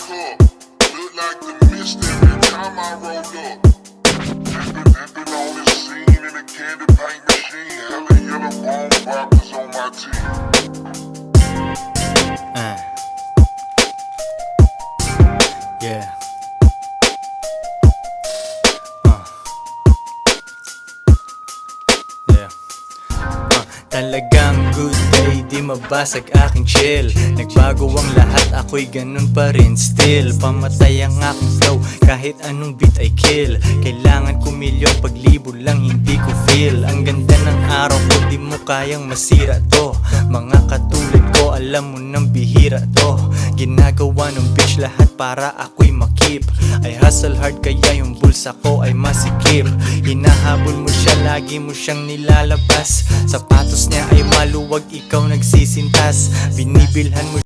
cup. Look like the mist every time I roll up. Dipping on the scene in a candy paint machine. Hella yellow bone boppers on my teeth. Yeah. Yeah. Talagang good day, di mabasag aking chill. Nagbago ang lahat, ako'y ganun pa rin still. Pamatay ang aking flow, kahit anong beat ay kill. Kailangan ko milyon, pag libo lang hindi ko feel. Ang ganda ng araw ko, di mo kayang masira to. Mga katulad ko, alam mo nang bihira to. Ginagawa ng bitch lahat para ako'y makip. I hustle hard kaya yung bulsa ko ay masikip. Hinahabol mo siya, lagi mo siyang nilalabas. Sapatos niya ay maluwag, ikaw nagsisintas. Binibilhan mo